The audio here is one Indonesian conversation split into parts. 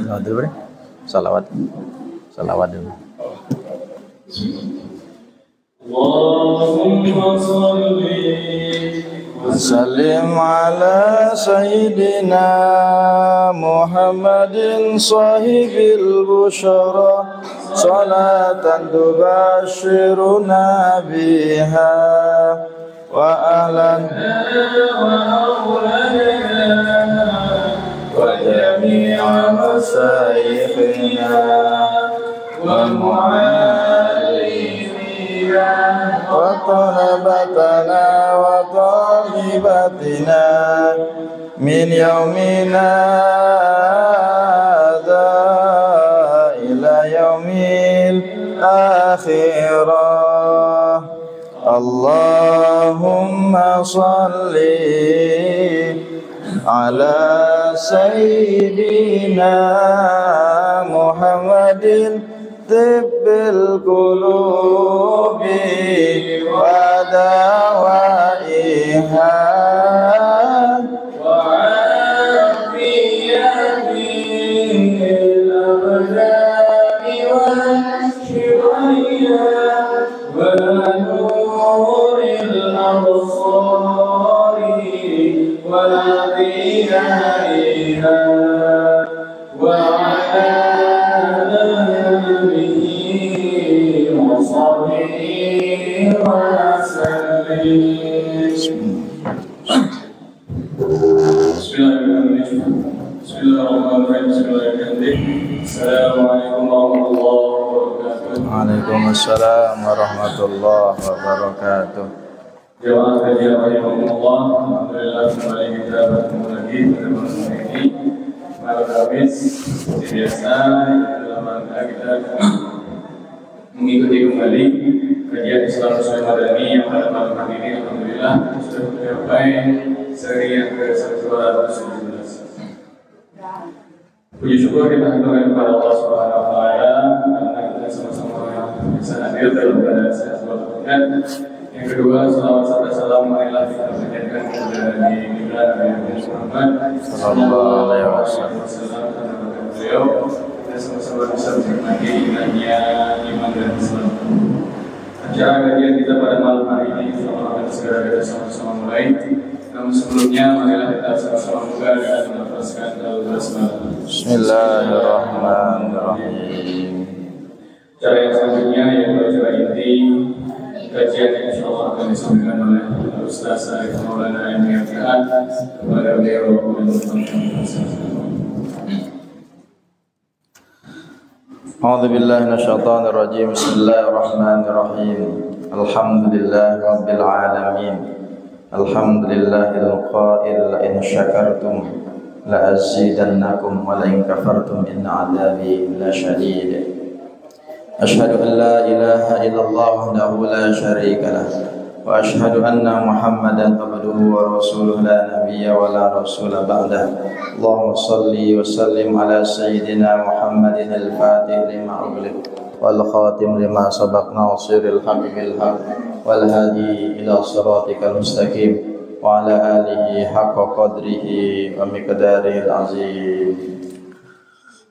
dulu bre. Salawat dulu. Allahumma shalli wa sallim ala sayyidina Muhammadin sahibil busyara salatan tubashiruna biha wa ahlan wa jami'a masyayikhina wa mu'allimina wa talabatana wa talibatina min yaumina hadha ila yaumil akhirah. Allahumma salli ala sayyidina Muhammadin tibbil qulubi wa dawaiha wa afiyahil abdani wa shifaiha wa nuril absari wa dhiyaiha wa Waalaikumsalam warahmatullahi wabarakatuh. Jemaah kajian rahimahumullah, alhamdulillah kembali kita bertemu lagi pada malam ini, malam Kamis. Seperti biasa dalam rangka kita mengikuti kembali kajian Islam Muslim Madani yang pada malam hari ini alhamdulillah sudah mencapai seri yang ke-117. Puji syukur kita haturkan kepada Allah Subhanahu wa taala karena kita sama-sama bisa hadir dalam keadaan sehat walafiat. Yang kedua, salawat serta salam marilah kita panjatkan kepada Nabi Muhammad sallallahu alaihi wasallam karena beliau kita sama-sama bisa menikmati indahnya iman dan Islam. Acara kajian kita pada malam hari ini insyaallah akan segera kita sama-sama mulai. Namun sebelumnya marilah kita sama-sama buka dengan melafazkan al-basmalah. Bismillahirrahmanirrahim. Cara yang selanjutnya yaitu acara inti kajian yang insyaallah akan disampaikan oleh Ustaz Arif Maulana yang menyampaikan kepada beliau dan A'udzu billahi minasyaitonir rajim. Bismillahirrahmanirrahim. Alhamdulillahi rabbil alamin. Alhamdulillahil qail la in syakartum la azidannakum wa la in kafartum inna 'adzabi lasyadid. Asyhadu an la ilaha illallah wahdahu la syarika lah wa asyhadu anna Muhammadan abduhu wa rasuluhu la nabiyya wa la rasula ba'dah. Allahumma salli wa sallim ala sayyidina Muhammadin al-fatih lima ughliq wal khatim lima sabaq nasiril haqqi bil haqq wal hadi ila siratikal mustaqim wa ala alihi haqqa qadrihi wa miqdaril azim.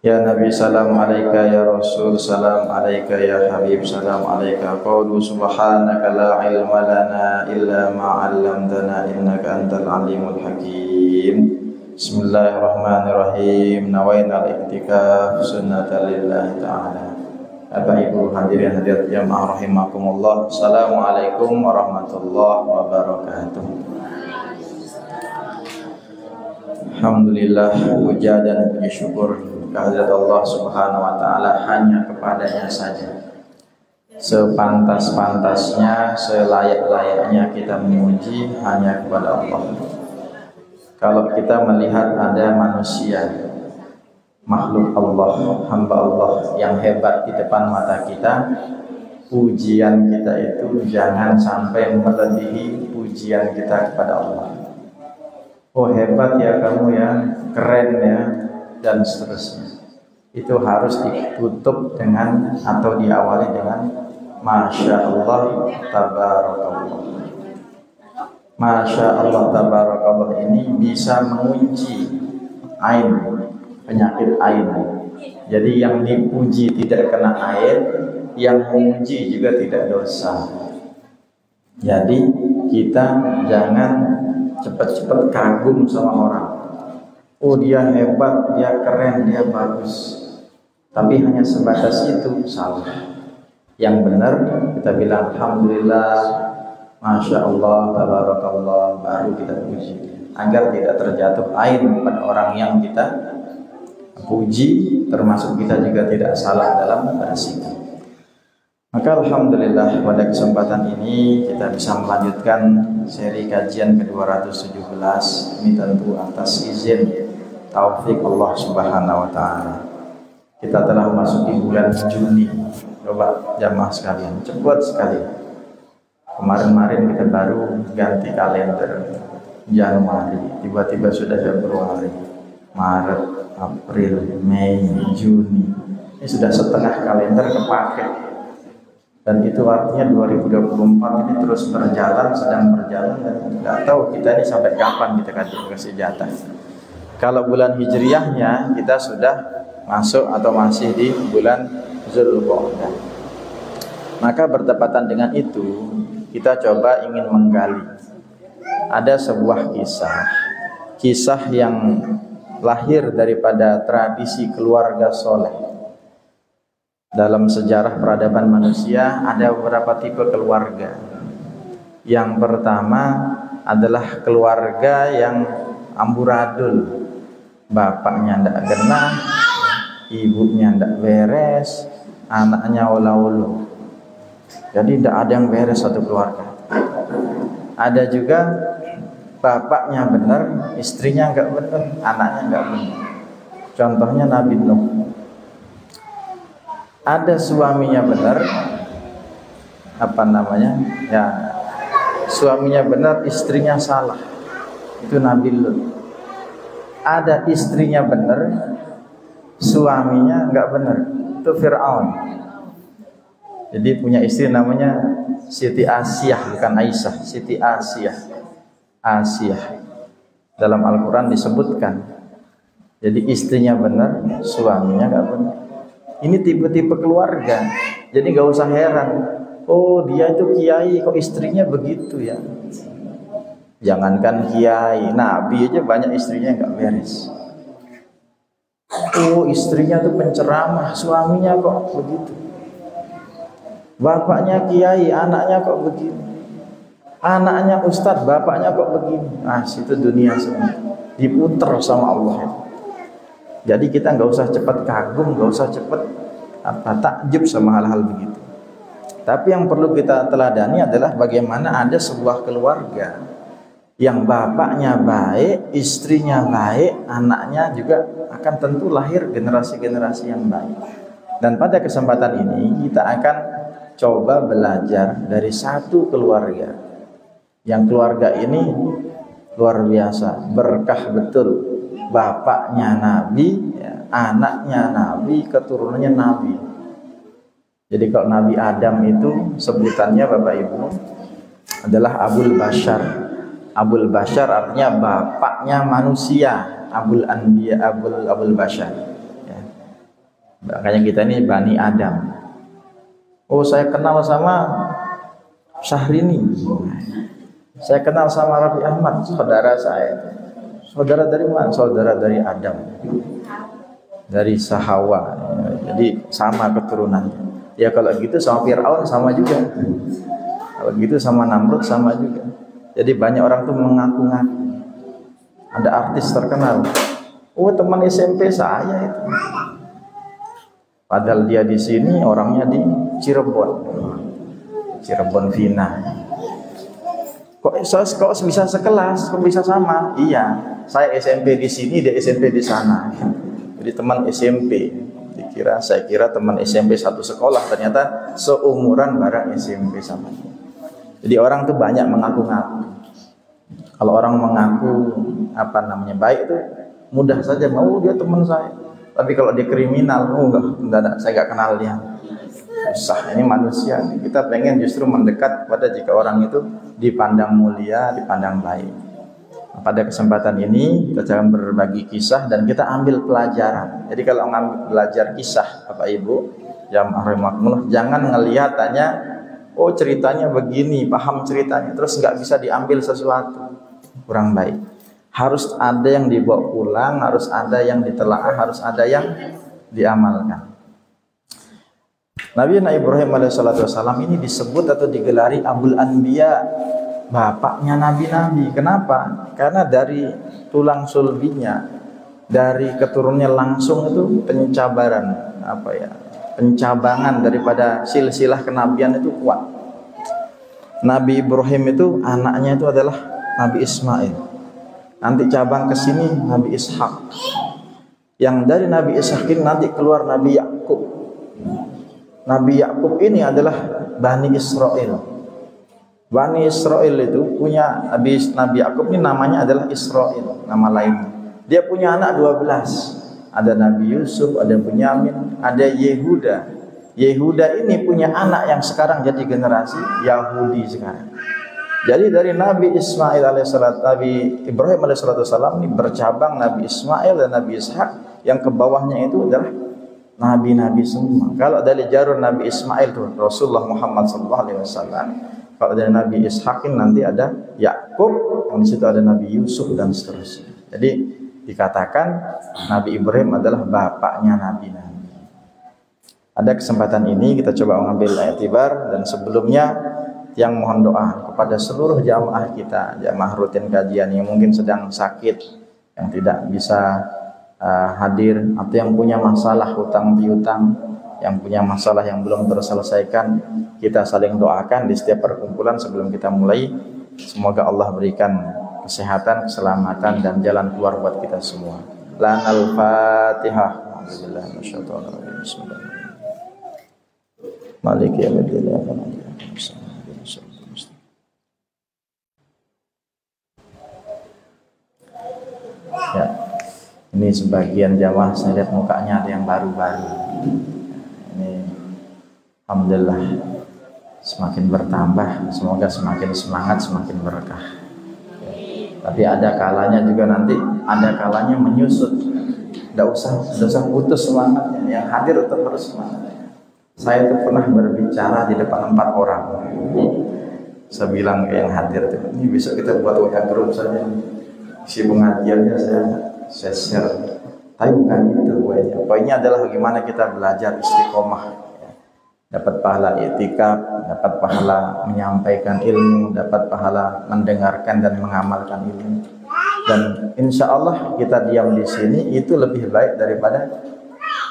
Ya Nabi salam alaika, ya Rasul salam alaika, ya Habib salam alaika. Qawlu subhanaka la ilma lana illa ma 'allamtana innaka antal alimul hakim. Bismillahirrahmanirrahim. Nawaina al-i'tikaf sunnatan lillahi ta'ala. Bapak Ibu hadirin hadirat jamaah rahimakumullah. Assalamualaikum warahmatullahi wabarakatuh. Alhamdulillah, puja dan puji syukur kehadirat Allah Subhanahu wa taala hanya kepadanya saja. Sepantas-pantasnya, selayak-layaknya kita memuji hanya kepada Allah. Kalau kita melihat ada manusia, makhluk Allah, hamba Allah yang hebat di depan mata kita, pujian kita itu jangan sampai melebihi pujian kita kepada Allah. Oh hebat ya kamu ya, keren ya, dan seterusnya. Itu harus ditutup dengan atau diawali dengan Masya Allah Tabarakallah. Masya Allah Tabarakallah ini bisa mengunci ain, penyakit ain, Jadi yang dipuji tidak kena aib, yang memuji juga tidak dosa. Jadi kita jangan cepat-cepat kagum sama orang. Oh dia hebat, dia keren, dia bagus. Tapi hanya sebatas itu salah. Yang benar kita bilang alhamdulillah, masya Allah, tabarakallah, baru kita puji. Agar tidak terjatuh aib pada orang yang kita puji, termasuk kita juga tidak salah dalam bersikap. Maka alhamdulillah pada kesempatan ini kita bisa melanjutkan seri kajian ke-217. Ini tentu atas izin taufik Allah Subhanahu wa taala. Kita telah memasuki bulan Juni. Coba jamaah sekalian, cepat sekali. Kemarin-kemarin kita baru ganti kalender Januari, tiba-tiba sudah Februari, Maret, April, Mei, Juni. Ini sudah setengah kalender kepake. Dan itu artinya 2024 ini terus berjalan, sedang berjalan, dan tidak tahu kita ini sampai kapan kita kasih jatah. Kalau bulan Hijriahnya kita sudah masuk atau masih di bulan Zulqa'dah. Maka bertepatan dengan itu kita coba ingin menggali. Ada sebuah kisah yang lahir daripada tradisi keluarga soleh. Dalam sejarah peradaban manusia ada beberapa tipe keluarga. Yang pertama adalah keluarga yang amburadul. Bapaknya tidak genah, ibunya tidak beres, anaknya olah-uluh. Jadi tidak ada yang beres satu keluarga. Ada juga bapaknya benar, istrinya enggak benar, anaknya enggak benar. Contohnya Nabi Nuh. Ada suaminya benar, suaminya benar, istrinya salah. Itu Nabi Lut. Ada istrinya benar, suaminya enggak benar. Itu Fir'aun. Jadi punya istri namanya Siti Asiyah, bukan Aisyah, Siti Asiyah. Dalam Al-Quran disebutkan. Jadi istrinya benar, suaminya enggak benar. Ini tipe-tipe keluarga. Jadi gak usah heran. Oh dia itu kiai, kok istrinya begitu ya. Jangankan kiai, Nabi aja banyak istrinya gak beres. Oh istrinya tuh penceramah, suaminya kok begitu. Bapaknya kiai, anaknya kok begini. Anaknya ustadz, bapaknya kok begini. Itu dunia semua diputer sama Allah. Jadi kita nggak usah cepat kagum, nggak usah cepat takjub sama hal-hal begitu. Tapi yang perlu kita teladani adalah bagaimana ada sebuah keluarga yang bapaknya baik, istrinya baik, anaknya juga akan tentu lahir generasi-generasi yang baik. Dan pada kesempatan ini kita akan coba belajar dari satu keluarga. Yang keluarga ini luar biasa, berkah betul. Bapaknya Nabi, anaknya Nabi, keturunannya Nabi. Jadi kalau Nabi Adam itu sebutannya Bapak Ibu adalah Abul Bashar. Abul Bashar artinya bapaknya manusia. Abul Anbiya, Abul Bashar. Ya. Makanya kita ini Bani Adam. Oh saya kenal sama Syahrini. Saya kenal sama Rafi Ahmad, saudara saya. Saudara dari mana? Saudara dari Adam, dari Sahawa. Jadi sama keturunannya. Ya kalau gitu sama Fir'aun sama juga. Kalau gitu sama Namrud sama juga. Jadi banyak orang tuh mengaku-ngaku. Ada artis terkenal. Oh teman SMP saya itu. Padahal dia di sini, orangnya di Cirebon. Cirebon Vina. Kok bisa sekelas? Kok bisa sama? Iya. Saya SMP di sini, dia SMP di sana. Jadi teman SMP. Saya kira teman SMP satu sekolah, ternyata seumuran bareng SMP sama. Jadi orang tuh banyak mengaku-ngaku. Kalau orang mengaku baik itu mudah saja, mau dia teman saya. Tapi kalau dia kriminal, enggak, saya enggak kenal dia. Susah, ini manusia. Kita pengen justru mendekat pada jika orang itu dipandang mulia, dipandang baik. pada kesempatan ini kita akan berbagi kisah dan kita ambil pelajaran. Jadi kalau ngambil belajar kisah Bapak Ibu jamaah rahimakumullah, jangan ngelihat hanya oh ceritanya begini, paham ceritanya terus nggak bisa diambil sesuatu, kurang baik. Harus ada yang dibawa pulang, harus ada yang ditelaah, harus ada yang diamalkan. Nabi Ibrahim alaihissalam ini disebut atau digelari Abul Anbiya, bapaknya nabi-nabi. Kenapa? Karena dari tulang sulbinya, dari keturunannya langsung itu pencabaran, pencabangan daripada silsilah kenabian itu kuat. Nabi Ibrahim itu anaknya itu adalah Nabi Ismail. Nanti cabang ke sini Nabi Ishak. Yang dari Nabi Ishak ini nanti keluar Nabi Yakub. Nabi Yakub ini adalah Bani Israel. Bani Israel itu punya Nabi Yakub ini namanya adalah Israel, nama lainnya. Dia punya anak 12. Ada Nabi Yusuf, ada Bunyamin, ada Yehuda. Yehuda ini punya anak yang sekarang jadi generasi Yahudi sekarang. Jadi dari Nabi Ismail alaihissalam, Nabi Ibrahim alaihissalam ini bercabang Nabi Ismail dan Nabi Ishak, yang ke bawahnya itu adalah nabi-nabi semua. Kalau dari jalur Nabi Ismail itu Rasulullah Muhammad SAW. Kalau dari Nabi Ishak nanti ada Yakub, yang di situ ada Nabi Yusuf dan seterusnya. Jadi dikatakan Nabi Ibrahim adalah bapaknya nabi-nabi. Ada kesempatan ini kita coba mengambil i'tibar, dan sebelumnya yang mohon doa kepada seluruh jamaah kita, jamaah rutin kajian yang mungkin sedang sakit, yang tidak bisa hadir, atau yang punya masalah hutang piutang, yang punya masalah yang belum terselesaikan, kita saling doakan di setiap perkumpulan sebelum kita mulai. Semoga Allah berikan kesehatan, keselamatan dan jalan keluar buat kita semua. Lanal Fatihah. Bismillahirrahmanirrahim. Maliki yaumiddin. Ya. Ini sebagian jamaah saya lihat mukanya ada yang baru-baru. Ini alhamdulillah semakin bertambah, semoga semakin semangat, semakin berkah. Tapi ada kalanya juga nanti, ada kalanya menyusut. Tidak usah putus semangatnya, yang hadir tetap harus semangat. Saya tuh pernah berbicara di depan 4 orang. Saya bilang ke yang hadir tuh, ini besok kita buat WA group saja. Si pengajiannya saya share, tapi bukan itu poinnya. Poinnya adalah bagaimana kita belajar istiqomah, dapat pahala i'tikaf, dapat pahala menyampaikan ilmu, dapat pahala mendengarkan dan mengamalkan ilmu. Dan insya Allah kita diam di sini itu lebih baik daripada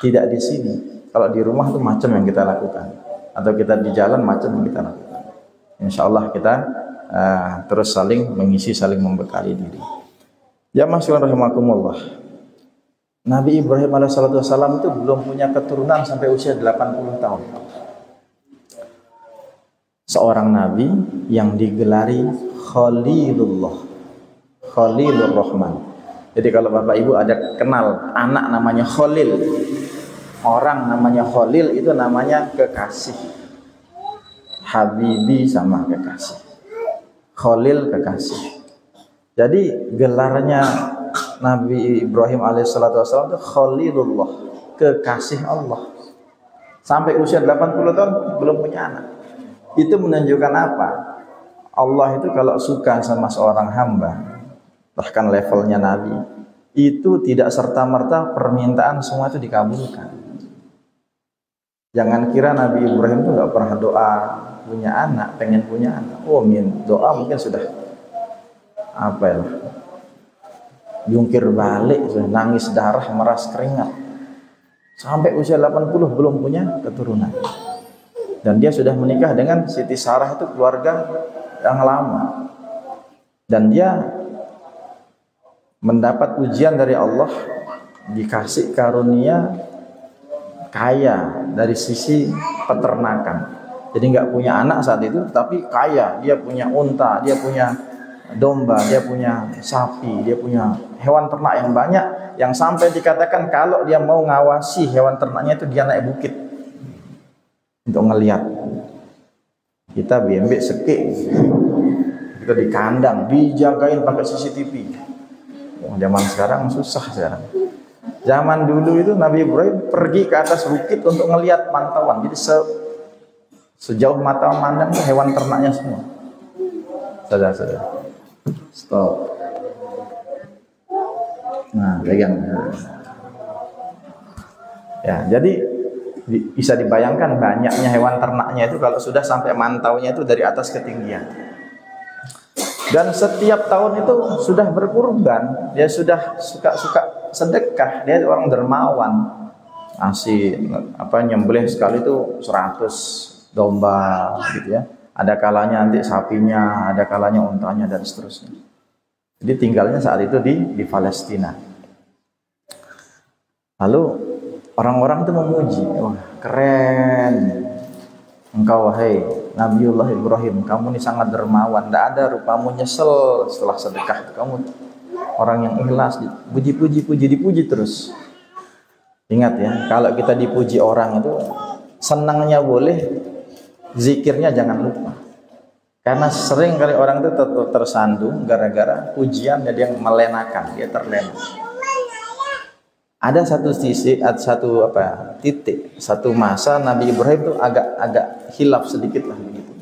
tidak di sini. Kalau di rumah itu macam yang kita lakukan, atau kita di jalan macam yang kita lakukan. Insya Allah kita terus saling mengisi, saling membekali diri. Ya masyaallah rahimakumullah. Nabi Ibrahim alaihissalam itu belum punya keturunan sampai usia 80 tahun. Seorang nabi yang digelari Khalilullah, Khalilur Rahman. Jadi kalau Bapak Ibu ada kenal anak namanya Khalil, orang namanya Khalil itu namanya kekasih. Habibi sama kekasih. Khalil kekasih. Jadi gelarnya Nabi Ibrahim alaihissalam itu Khalilullah, kekasih Allah. Sampai usia 80 tahun belum punya anak. Itu menunjukkan apa? Allah itu kalau suka sama seorang hamba, bahkan levelnya Nabi, itu tidak serta-merta permintaan semua itu dikabulkan. Jangan kira Nabi Ibrahim itu nggak pernah doa punya anak, pengen punya anak. Oh, doa mungkin sudah jungkir balik, nangis darah, meras keringat. Sampai usia 80 belum punya keturunan. Dan dia sudah menikah dengan Siti Sarah, itu keluarga yang lama. Dan dia mendapat ujian dari Allah, dikasih karunia kaya dari sisi peternakan. Jadi nggak punya anak saat itu, tapi kaya. Dia punya unta, dia punya domba, dia punya sapi, dia punya hewan ternak yang banyak, yang sampai dikatakan kalau dia mau ngawasi hewan ternaknya itu dia naik bukit untuk ngelihat. Kita BMB sekik Itu di kandang, dijagain pakai CCTV. Zaman sekarang susah sekarang. Zaman dulu itu Nabi Ibrahim pergi ke atas bukit untuk ngelihat pantauan. Jadi sejauh mata memandang hewan ternaknya semua. Sudah. Stop. Nah, pegang. Ya, jadi bisa dibayangkan banyaknya hewan ternaknya itu kalau sudah sampai mantaunya itu dari atas ketinggian. Dan setiap tahun itu sudah berkurban, dia sudah suka sedekah, dia orang dermawan. Masih nyembelih sekali itu 100 domba gitu ya. Ada kalanya nanti sapinya, ada kalanya untanya dan seterusnya. Jadi tinggalnya saat itu di Palestina. Lalu orang-orang itu memuji, wah keren, engkau wahai Nabiullah Ibrahim, kamu ini sangat dermawan, tidak ada rupamu nyesel setelah sedekah, kamu orang yang ikhlas, dipuji terus. Ingat ya, kalau kita dipuji orang itu senangnya boleh, zikirnya jangan lupa. Karena sering kali orang itu tersandung gara-gara pujian, jadi yang melenakan, dia terlena. Ada satu titik, satu masa Nabi Ibrahim itu agak hilaf sedikit lah begitu.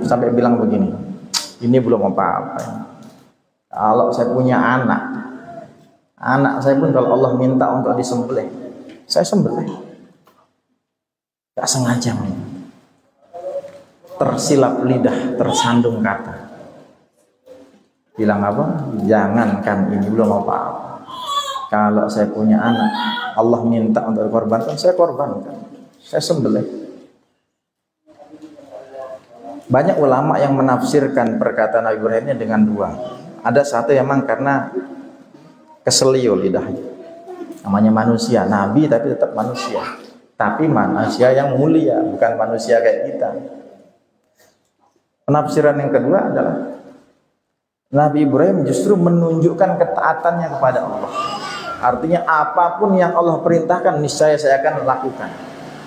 Sampai bilang begini, ini belum apa-apa. Kalau saya punya anak saya pun kalau Allah minta untuk disembelih, saya sembelih. Gak sengaja, tersilap lidah, tersandung kata. Bilang apa? Jangankan ini belum apa-apa. Kalau saya punya anak, Allah minta untuk dikorbankan, saya korbankan, saya sembelih. Banyak ulama yang menafsirkan perkataan Nabi Ibrahimnya dengan dua. Ada satu memang karena keselio lidahnya. Namanya manusia, Nabi tapi tetap manusia. Tapi manusia yang mulia, bukan manusia kayak kita. Penafsiran yang kedua adalah Nabi Ibrahim justru menunjukkan ketaatannya kepada Allah. Artinya apapun yang Allah perintahkan niscaya saya akan lakukan.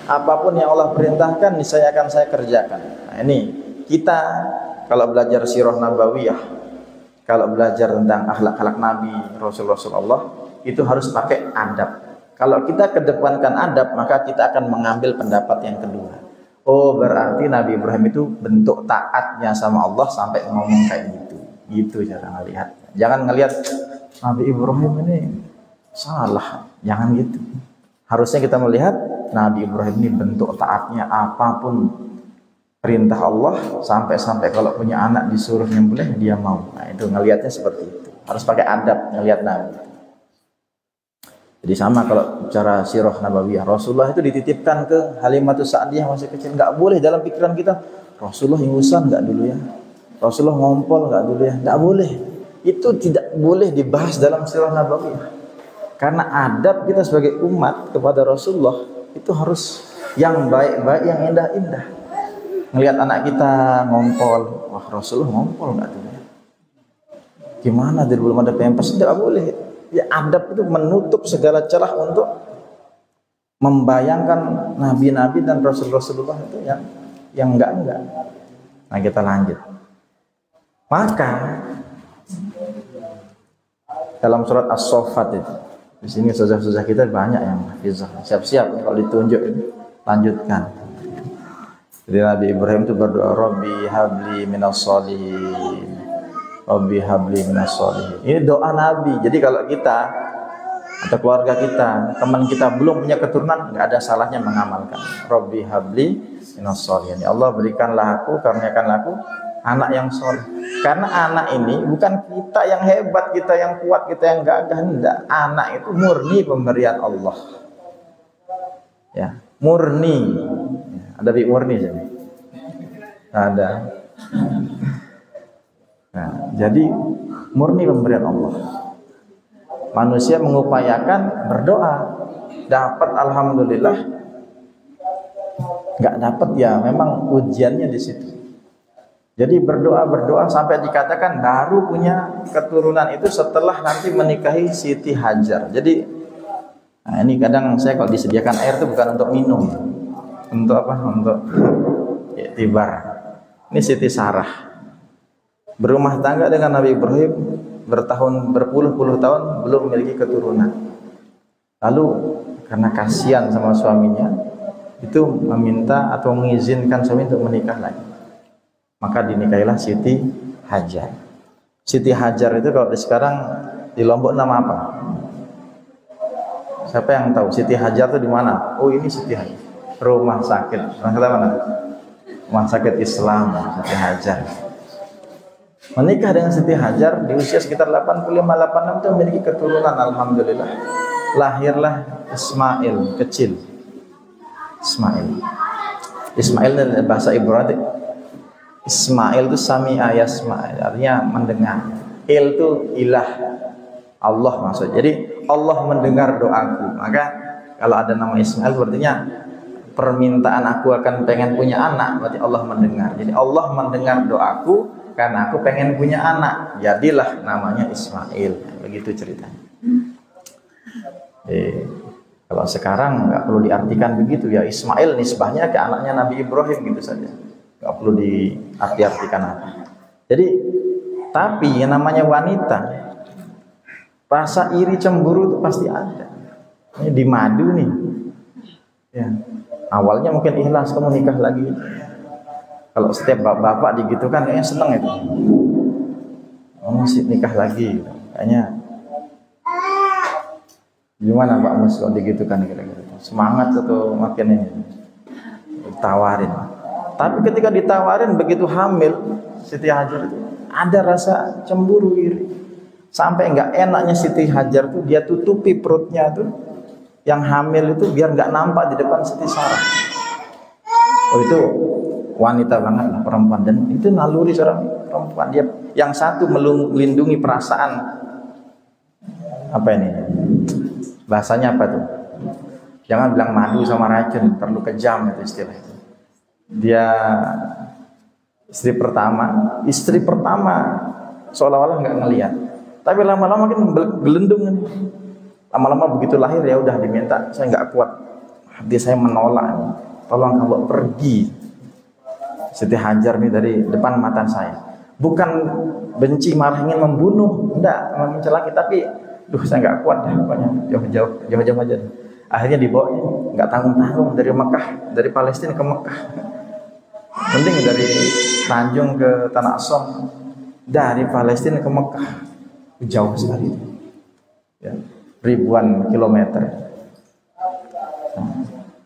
Apapun yang Allah perintahkan niscaya akan saya kerjakan. Nah, ini kita kalau belajar sirah nabawiyah, kalau belajar tentang akhlak-akhlak Nabi, Rasulullah, itu harus pakai adab. Kalau kita kedepankan adab, maka kita akan mengambil pendapat yang kedua. Oh, berarti Nabi Ibrahim itu bentuk taatnya sama Allah sampai ngomong kayak gitu. Gitu cara ngelihat. Jangan ngelihat Nabi Ibrahim ini salah, jangan gitu. Harusnya kita melihat Nabi Ibrahim ini bentuk taatnya, apapun perintah Allah, sampai-sampai kalau punya anak disuruh nyembelih dia mau. Nah, itu ngelihatnya seperti itu. Harus pakai adab ngelihat Nabi. Jadi sama kalau bicara sirah nabawiyah, Rasulullah itu dititipkan ke Halimatus Sa'diyah masih kecil. Nggak boleh dalam pikiran kita Rasulullah ingusan nggak dulu ya, Rasulullah ngompol nggak dulu ya, nggak boleh. Itu tidak boleh dibahas dalam sirah nabawiyah. Karena adab kita sebagai umat kepada Rasulullah itu harus yang baik-baik, yang indah-indah. Ngelihat anak kita ngompol, wah Rasulullah ngompol nggak dulu ya? Gimana dari belum ada pampers? Tidak boleh. Ya adab itu menutup segala celah untuk membayangkan nabi-nabi dan Rasulullah itu yang enggak. Nah, kita lanjut. Maka dalam surat As-Saffat itu, di sini susah-susah kita banyak yang hafizah. Siap-siap kalau ditunjuk ini, lanjutkan. Jadi Nabi Ibrahim itu berdoa, Rabbi habli minas sholihin. Rabbi habli minas sholihin. Ini doa Nabi. Jadi kalau kita atau keluarga kita, teman kita belum punya keturunan, nggak ada salahnya mengamalkan. Rabbi habli minas sholihin. Ya Allah, berikanlah aku, karuniakanlah aku anak yang soleh. Karena anak ini bukan kita yang hebat, kita yang kuat, kita yang gagah, enggak. Anak itu murni pemberian Allah. Ya, murni. Ada bi murni jadi. Ada. Nah, jadi murni pemberian Allah. Manusia mengupayakan berdoa, dapat alhamdulillah. Enggak dapat ya, memang ujiannya di situ. Jadi berdoa sampai dikatakan baru punya keturunan itu setelah nanti menikahi Siti Hajar. Jadi nah ini kadang saya kalau disediakan air itu bukan untuk minum, untuk apa? Untuk iktibar. Ini Siti Sarah. berumah tangga dengan Nabi Ibrahim berpuluh-puluh tahun belum memiliki keturunan. Lalu karena kasihan sama suaminya, itu meminta atau mengizinkan suami untuk menikah lagi. Maka dinikahilah Siti Hajar. Siti Hajar itu kalau sekarang di Lombok nama apa? Siapa yang tahu Siti Hajar itu di mana? Oh, ini Siti Hajar. Rumah sakit. Rumah sakit mana? Rumah sakit Islam, Siti Hajar. Menikah dengan Siti Hajar di usia sekitar 85-86 itu memiliki keturunan, alhamdulillah. Lahirlah Ismail kecil. Ismail dari bahasa Ibrani. Ismail itu sami'a yasma', artinya mendengar. Il itu ilah, Allah maksudnya. Jadi Allah mendengar doaku. Maka kalau ada nama Ismail berartinya permintaan aku akan pengen punya anak, berarti Allah mendengar. Jadi Allah mendengar doaku karena aku pengen punya anak, jadilah namanya Ismail. Begitu ceritanya. Kalau sekarang nggak perlu diartikan begitu ya, Ismail nisbahnya ke anaknya Nabi Ibrahim gitu saja, nggak perlu diartikan apa. Jadi tapi yang namanya wanita, rasa iri cemburu itu pasti ada. Ini di madu nih ya, awalnya mungkin ikhlas kamu nikah lagi. Kalau setiap bapak digitukan kayaknya seneng itu, masih nikah lagi kayaknya. Gimana Pak Mus kalau digitukan kira-kira? Semangat atau makin ini? Ditawarin. Tapi ketika ditawarin begitu hamil, Siti Hajar itu ada rasa cemburu iri. Sampai nggak enaknya Siti Hajar tuh dia tutupi perutnya tuh yang hamil itu biar nggak nampak di depan Siti Sarah. Oh, itu wanita banget lah perempuan, dan itu naluri seorang perempuan. Dia yang satu melindungi perasaan apa ini? Bahasanya apa tuh? Jangan bilang madu sama racun, terlalu kejam itu istilah itu. Dia istri pertama seolah-olah nggak ngelihat, tapi lama-lama kan gelendung. Lama-lama begitu lahir ya udah diminta, saya nggak kuat, hati saya menolak, tolong kamu pergi. Siti Hajar nih dari depan mata saya, bukan benci marah ingin membunuh, enggak mencelaki, tapi saya nggak kuat dah, pokoknya jauh-jauh aja. Akhirnya dibawa nggak tanggung-tanggung dari Mekah, dari Palestina ke Mekah. Penting dari Tanjung ke Tanah Som, dari Palestina ke Mekah jauh sekali, ya, ribuan kilometer.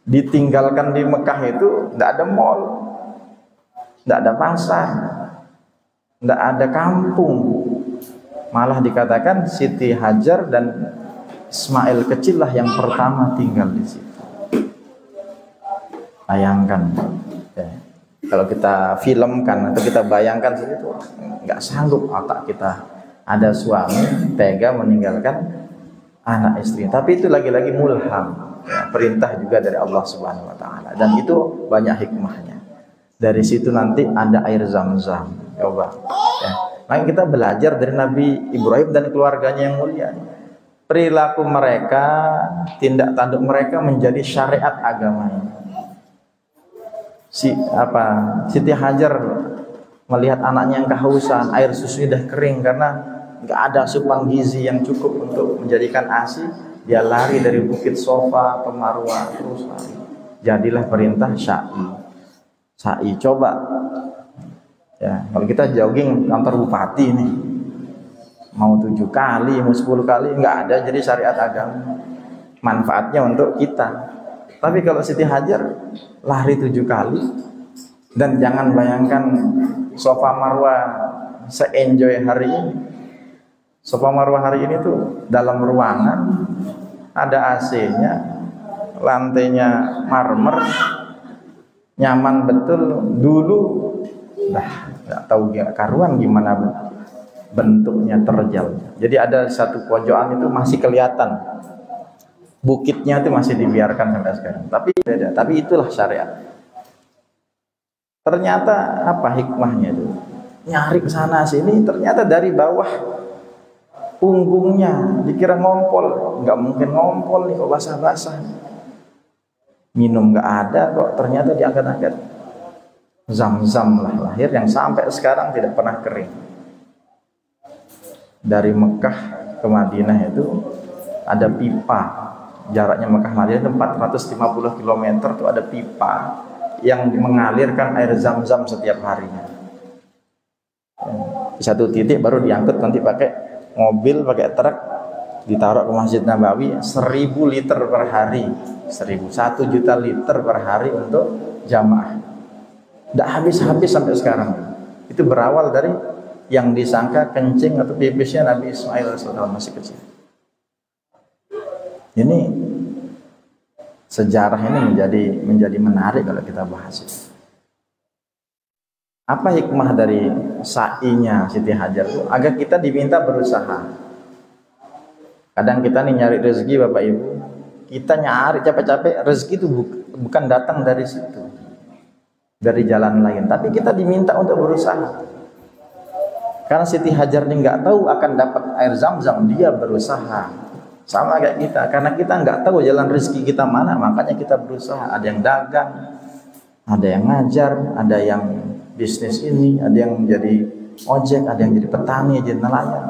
Ditinggalkan di Mekah itu nggak ada mall, nggak ada pasar, nggak ada kampung. Malah dikatakan Siti Hajar dan Ismail kecil lah yang pertama tinggal di situ. Bayangkan ya, kalau kita filmkan atau kita bayangkan segitu, nggak sanggup otak kita. Ada suami tega meninggalkan anak istri. Tapi itu lagi-lagi mulham ya, perintah juga dari Allah Subhanahu Wa Taala, dan itu banyak hikmahnya. Dari situ nanti ada air Zam-Zam. Coba ya. Maka kita belajar dari Nabi Ibrahim dan keluarganya yang mulia. Perilaku mereka, tindak tanduk mereka menjadi syariat agama ini. Siti Hajar melihat anaknya yang kehausan, air susunya udah kering karena nggak ada asupan gizi yang cukup untuk menjadikan ASI. Dia lari dari Bukit Sofa ke Marwah terus lari. Jadilah perintah sa'i. Coba. Ya, kalau kita jogging kantor bupati nih, mau 7 kali, mau 10 kali, nggak ada jadi syariat agama. Manfaatnya untuk kita. Tapi kalau Siti Hajar lari 7 kali, dan jangan bayangkan Sofa Marwah se-enjoy hari ini. Sofa Marwah hari ini tuh dalam ruangan, ada AC-nya, lantainya marmer, nyaman betul. Dulu nggak tahu karuan gimana bentuknya, terjal. Jadi ada satu pojokan itu masih kelihatan, bukitnya itu masih dibiarkan sampai sekarang. Tapi itulah syariat. Ternyata apa hikmahnya itu? Nyari ke sana sini, ternyata dari bawah punggungnya dikira ngompol, nggak mungkin ngompol nih kok basah-basah. Minum nggak ada kok, ternyata diangkat-angkat. Zam-Zam lah lahir yang sampai sekarang tidak pernah kering. dari Mekah ke Madinah itu ada pipa, jaraknya Mekah Madinah itu 450 km, itu ada pipa yang mengalirkan air Zam-Zam setiap harinya. Di satu titik baru diangkut nanti pakai mobil, pakai truk, ditaruh ke Masjid Nabawi. 1000 liter per hari, 1 juta liter per hari untuk jamaah. Tidak habis-habis sampai sekarang. Itu berawal dari yang disangka kencing atau pipisnya Nabi Ismail AS masih kecil. Ini sejarah ini menjadi menarik kalau kita bahas itu. Apa hikmah dari sa'inya Siti Hajar itu? Agar kita diminta berusaha. Kadang kita nih nyari rezeki Bapak Ibu, kita nyari capek-capek, rezeki itu bukan datang dari situ, dari jalan lain, tapi kita diminta untuk berusaha. Karena Siti Hajar ini nggak tahu akan dapat air Zam-Zam, dia berusaha. Sama kayak kita, karena kita nggak tahu jalan rezeki kita mana, makanya kita berusaha. Ada yang dagang, ada yang ngajar, ada yang bisnis ini, ada yang jadi ojek, ada yang jadi petani, jadi nelayan.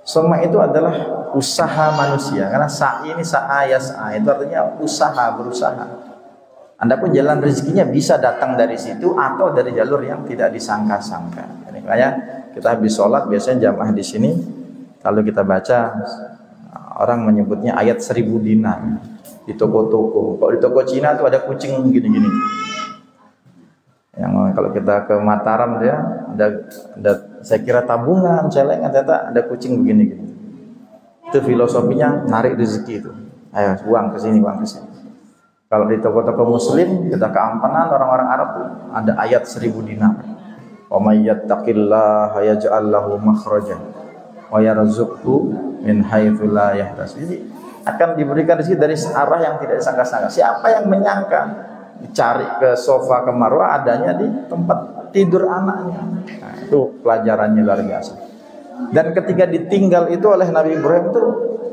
Semua itu adalah usaha manusia. Karena sa'i ini sa'a itu artinya usaha, berusaha. Anda pun jalan rezekinya bisa datang dari situ atau dari jalur yang tidak disangka-sangka. Ini makanya kita habis sholat biasanya jamaah di sini, kalau kita baca orang menyebutnya ayat 1000 dinar di toko-toko. Kalau di toko Cina tuh ada kucing gini-gini. Yang kalau kita ke Mataram dia ada saya kira tabungan, celengan, ternyata ada kucing begini-gini. Itu filosofinya narik rezeki itu. Ayo uang ke sini, uang ke sini. Kalau di toko-toko muslim kita keampanan orang-orang Arab tuh ada ayat 1000 dinar. Wa may yattaqillaha yaj'al lahu makhrajan wa yarzuqhu min haitsu la yahtasib. Jadi akan diberikan rezeki dari arah yang tidak disangka-sangka. Siapa yang menyangka dicari ke sofa ke Marwah adanya di tempat tidur anaknya. Nah, itu pelajarannya luar biasa. Dan ketika ditinggal itu oleh Nabi Ibrahim itu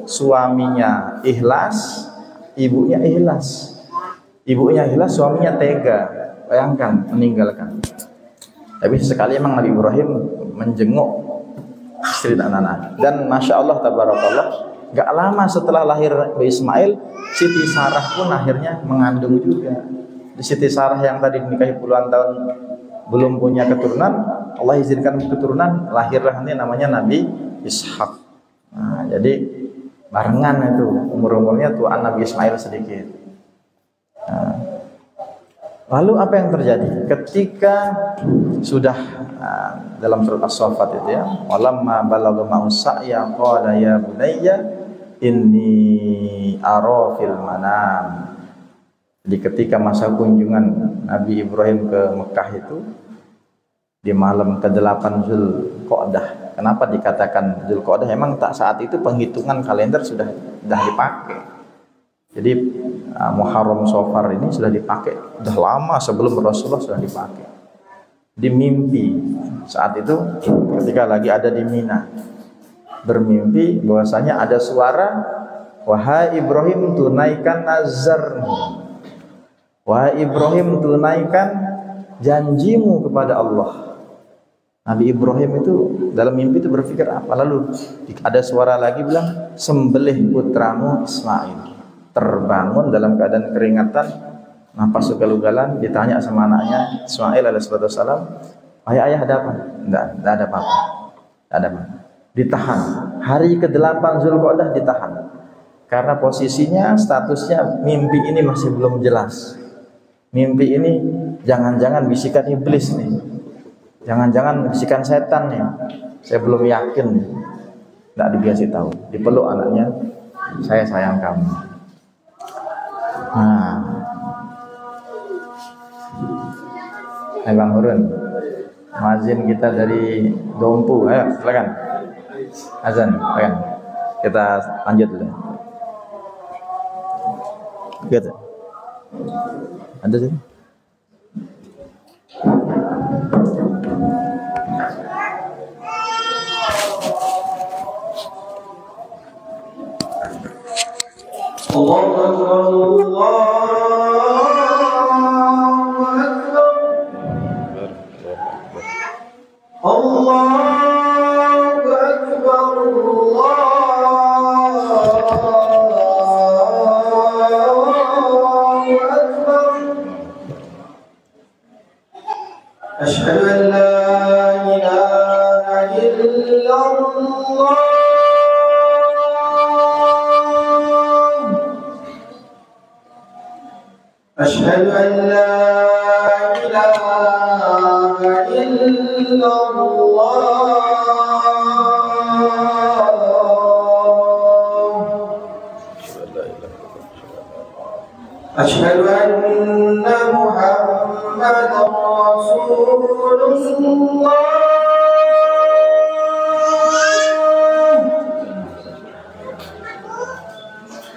suaminya ikhlas, ibunya ikhlas. Ibunya ikhlas, suaminya tega. Bayangkan meninggalkan. Tapi sesekali emang Nabi Ibrahim menjenguk istri dan anak-anak. Dan Masya Allah tabarakallah, gak lama setelah lahir Ismail, Siti Sarah pun akhirnya mengandung juga. Di Siti Sarah yang tadi dinikahi puluhan tahun belum punya keturunan, Allah izinkan keturunan, lahirlah nanti namanya Nabi Ishak. Nah, jadi barengan itu umur-umurnya tuan Nabi Ismail sedikit. Nah, lalu apa yang terjadi ketika sudah dalam surat As-Saffat itu ya, walamma balagha ma'usya qala ya bunayya inni ara fil manam. Jadi ketika masa kunjungan Nabi Ibrahim ke Mekah itu di malam ke-8 Zulqa'dah. Kenapa dikatakan Zulqa'dah? Memang tak saat itu penghitungan kalender sudah dipakai. Jadi Muharram Safar ini sudah dipakai, sudah lama sebelum Rasulullah sudah dipakai. Di mimpi saat itu ketika lagi ada di Mina, bermimpi bahwasanya ada suara, wahai Ibrahim tunaikan nazarmu, wahai Ibrahim tunaikan janjimu kepada Allah. Nabi Ibrahim itu dalam mimpi itu berpikir apa? Lalu ada suara lagi bilang, sembelih putramu Ismail. Terbangun dalam keadaan keringatan, nafas ugal-ugalan, ditanya sama anaknya Ismail alaihissalam, ayah ada apa? Enggak ada apa-apa. Enggak ada apa-apa. Ditahan. Hari ke-8 Zulqa'dah ditahan. Karena posisinya, statusnya mimpi ini masih belum jelas. Mimpi ini jangan-jangan bisikan iblis nih. Jangan-jangan bisikan setan nih. Saya belum yakin nih. Enggak dikasih tahu. Dipeluk anaknya, saya sayang kamu. Nah, Bang Hurun, muazin kita dari Dompu, ayo silakan. Azan, silakan. Kita lanjut dulu. Gitu. Ada sih? Allahu Akbar, Allahu Akbar, Allahu Akbar. أشهد أن لا إله إلا الله أشهد أن لا إله إلا الله أشهد أن محمدا رسول الله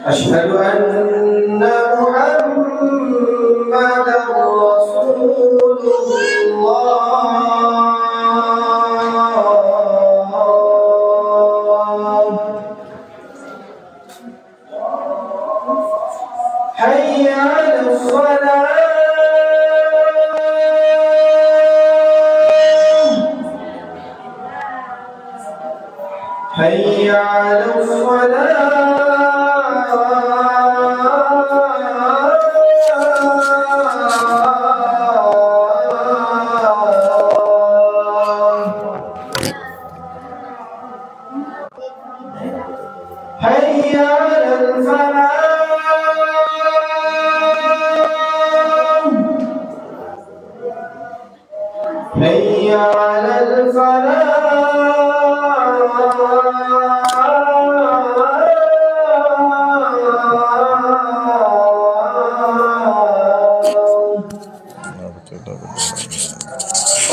أشهد أن محمدا رسول الله حي على الصلاة حي على حي على الفلاح حي على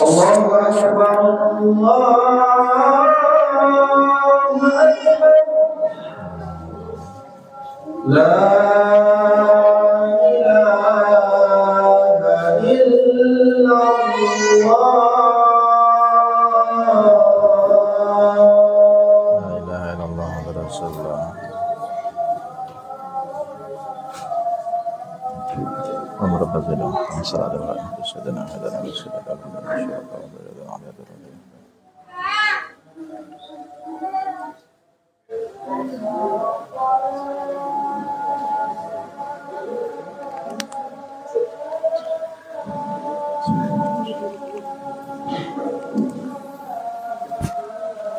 الله أكبر الله أكبر لا إله إلا الله لا إله إلا الله محمد رسول الله عمر بزيد صلى الله عليه وسلم هذا رسول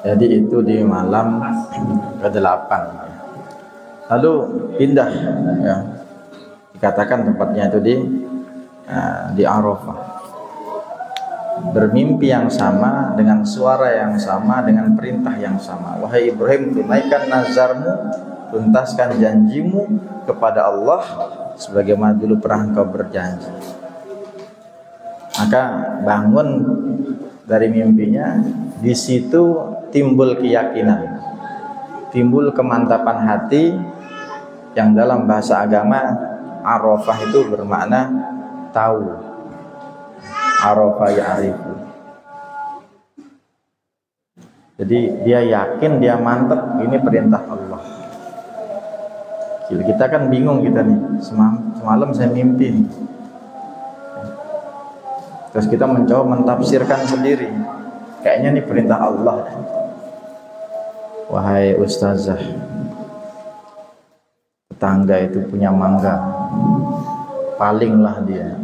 Jadi itu di malam ke-8. Lalu pindah ya. Dikatakan tempatnya itu di Arafah. Bermimpi yang sama, dengan suara yang sama, dengan perintah yang sama. Wahai Ibrahim, tunaikan nazarmu, tuntaskan janjimu kepada Allah sebagaimana dulu pernah engkau berjanji. Maka bangun dari mimpinya, di situ timbul keyakinan, timbul kemantapan hati yang dalam bahasa agama Arafah itu bermakna tahu. Arafah ya'rifu. Jadi dia yakin, dia mantap, ini perintah Allah. Kita kan bingung kita nih, semalam saya mimpi nih. Terus kita mencoba mentafsirkan sendiri. Kayaknya ini perintah Allah. Wahai ustazah, tetangga itu punya mangga, palinglah dia.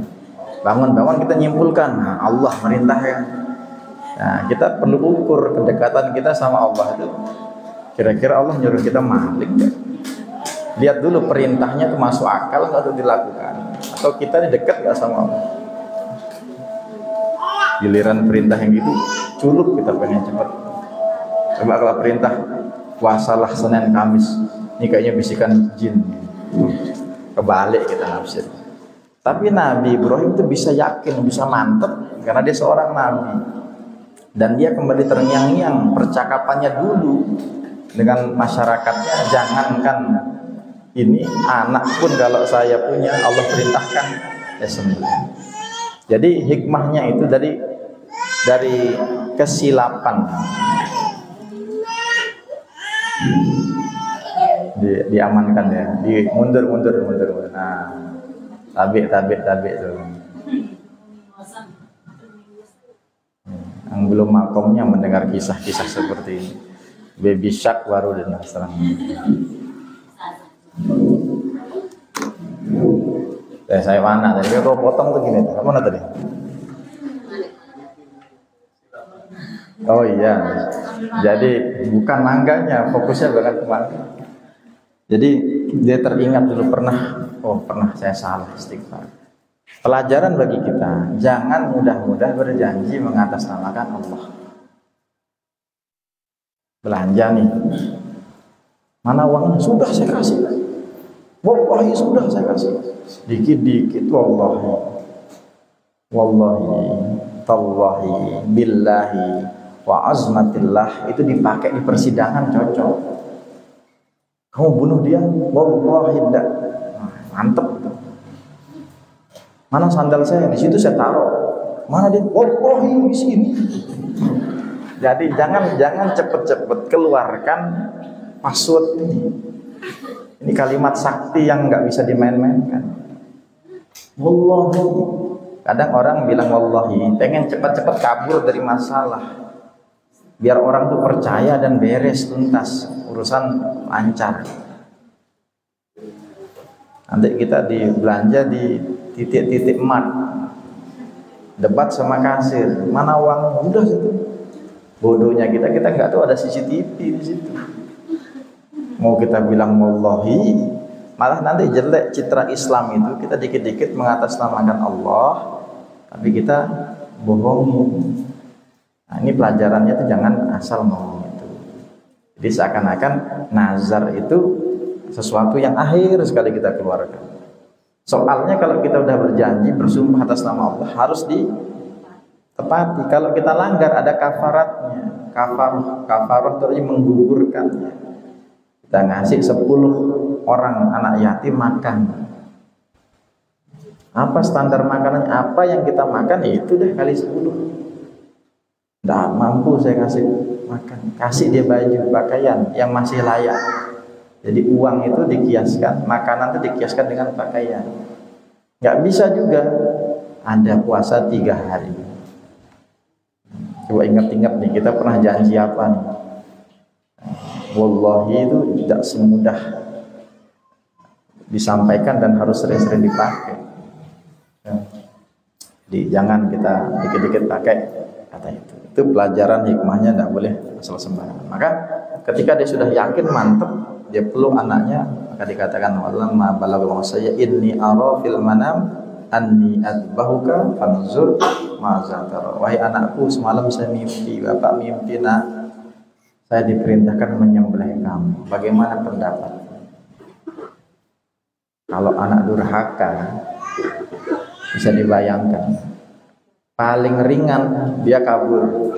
Bangun-bangun kita nyimpulkan, nah, Allah merintahkan. Nah, kita perlu ukur kedekatan kita sama Allah itu. Kira-kira Allah nyuruh kita maling ya? Lihat dulu perintahnya itu masuk akal nggak untuk dilakukan, atau kita ini dekat nggak sama Allah. Giliran perintah yang gitu, culuk kita pengen cepat. Coba kalau perintah puasalah Senin Kamis, ini kayaknya bisikan jin. Kebalik kita nafsir. Tapi Nabi Ibrahim itu bisa yakin, bisa mantep karena dia seorang nabi. Dan dia kembali terngiang-ngiang percakapannya dulu dengan masyarakatnya. Jangankan ini, anak pun kalau saya punya, Allah perintahkan ya sembelih. Jadi hikmahnya itu dari kesilapan. Diamankan ya, mundur. Nah, tabik tuh. Yang belum makomnya mendengar kisah-kisah seperti ini. Baby shark baru dan serang. Saya mana tadi? Kalau potong tuh gini, apa mana tadi? Oh iya, jadi bukan mangganya, fokusnya bukan ke mangga. Jadi dia teringat dulu pernah saya salah istighfar. Pelajaran bagi kita, jangan mudah-mudah berjanji mengatasnamakan Allah. Belanja nih, mana uangnya? Sudah saya kasih. Wallahi sudah saya kasih. Dikit-dikit wallahi. Wallahi, tallahi, billahi, wa azmatillah, itu dipakai di persidangan cocok. Kamu bunuh dia? Wallahi tidak. Mantep. Mana sandal saya? Di situ saya taruh. Mana dia? Wallahi di sini. Jadi jangan cepet-cepet keluarkan password ini. Ini kalimat sakti yang nggak bisa dimain-mainkan. Wallahi. Kadang orang bilang wallahi, pengen cepat-cepat kabur dari masalah. Biar orang tuh percaya dan beres tuntas, urusan lancar. Nanti kita belanja di titik-titik emat. Debat sama kasir, mana uang? Udah situ. Bodohnya kita nggak tahu ada CCTV di situ. Mau kita bilang wallahi, malah nanti jelek citra Islam itu. Kita dikit-dikit mengatasnamakan Allah, tapi kita bohongin. Nah, ini pelajarannya tuh jangan asal ngomong itu. Jadi seakan-akan nazar itu sesuatu yang akhir sekali kita keluarkan. Soalnya kalau kita udah berjanji bersumpah atas nama Allah harus ditepati. Kalau kita langgar ada kafaratnya. Kafarah itu menggugurkannya. Kita ngasih 10 orang anak yatim makan. Apa standar makanannya? Apa yang kita makan itu deh kali 10. Nggak mampu saya kasih makan. Kasih dia baju, pakaian yang masih layak. Jadi uang itu dikiaskan, makanan itu dikiaskan dengan pakaian. Nggak bisa juga ada puasa 3 hari. Coba ingat-ingat nih, kita pernah janji apa nih? Wallahi itu tidak semudah disampaikan dan harus sering-sering dipakai. Jadi jangan kita dikit-dikit pakai kata itu. Itu pelajaran hikmahnya, tidak boleh asal sembarangan. Maka ketika dia sudah yakin mantep, dia peluk anaknya, maka dikatakan walamma balagha saya inni ara fil manam anni adbahuka fanzur maza tara. Wahai anakku, semalam saya mimpi, bapak mimpi nak, saya diperintahkan menyembelih kamu. Bagaimana pendapat? Kalau anak durhaka, bisa dibayangkan paling ringan dia kabur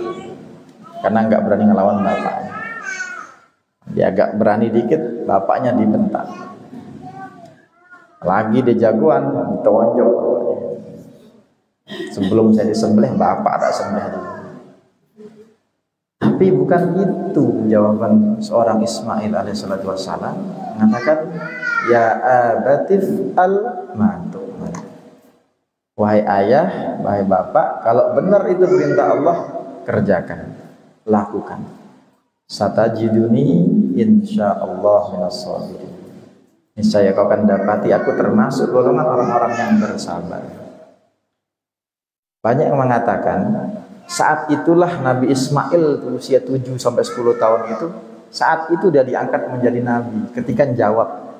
karena nggak berani ngelawan bapaknya. Dia agak berani dikit, bapaknya dibentak. Lagi dia jagoan, ditonjok. Sebelum saya disembelih, bapak tak sembelih dulu. Tapi bukan itu jawaban seorang Ismail alaihissalatu wassalam. Mengatakan, ya abatif al-matu. Wahai ayah, wahai bapak, kalau benar itu perintah Allah, kerjakan, lakukan. Satajiduni insyaallah minas sabirin. Niscaya kau akan dapati aku termasuk golongan orang-orang yang bersabar. Banyak yang mengatakan saat itulah Nabi Ismail usia 7 sampai 10 tahun itu, saat itu dia diangkat menjadi nabi. Ketika jawab,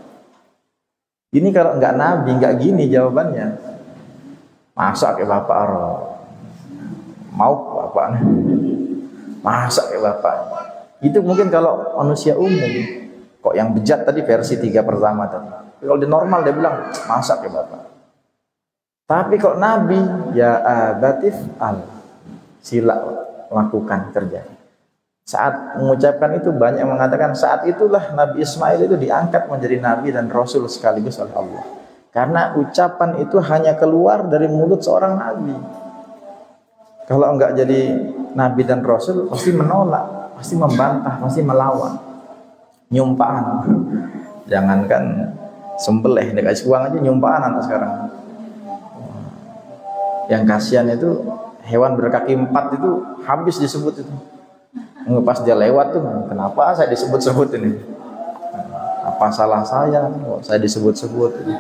ini kalau enggak nabi enggak gini jawabannya. Masa ke bapak roh, mau bapak, masa ke bapak. Itu mungkin kalau manusia umum. Kok yang bejat tadi versi 3 pertama tadi. Kalau dia normal dia bilang masa ke bapak. Tapi kok Nabi, ya abatif al, sila lakukan, kerja. Saat mengucapkan itu banyak yang mengatakan saat itulah Nabi Ismail itu diangkat menjadi nabi dan rasul sekaligus oleh Allah. Karena ucapan itu hanya keluar dari mulut seorang nabi. Kalau enggak jadi nabi dan rasul pasti menolak, pasti membantah, pasti melawan. Nyumpahan. Jangankan sembelih, dikasih uang aja nyumpahan anak sekarang. Yang kasihan itu hewan berkaki 4 itu habis disebut itu. Pas dia lewat tuh, kenapa saya disebut-sebut ini? Apa salah saya? Kok saya disebut-sebut ini?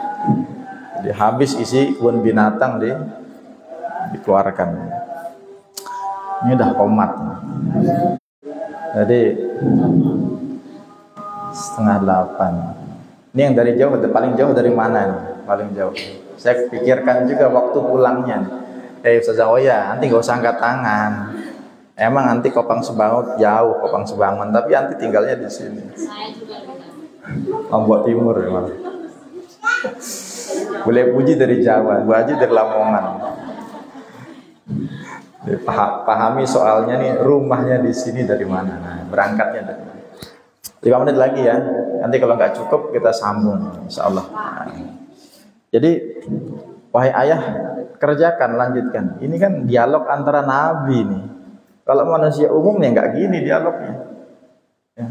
Jadi habis isi kebun binatang dikeluarkan. Ini udah komat. Jadi 7:30. Ini yang dari jauh, paling jauh dari mana nih? Paling jauh. Saya pikirkan juga waktu pulangnya. Ustazah, oh ya, nanti gak usah angkat tangan. Emang nanti Kopang Sebangun jauh, Kopang Sebangun, tapi nanti tinggalnya di sini. Lombok Timur memang. Boleh puji dari Jawa, Bu Haji dari Lamongan. Pahami soalnya nih, rumahnya di sini dari mana? Nah, berangkatnya dari mana? 5 menit lagi ya. Nanti kalau nggak cukup kita sambung, insya Allah. Nah, jadi wahai ayah, kerjakan, lanjutkan. Ini kan dialog antara Nabi nih. Kalau manusia umum ya nggak gini dialognya. Ya.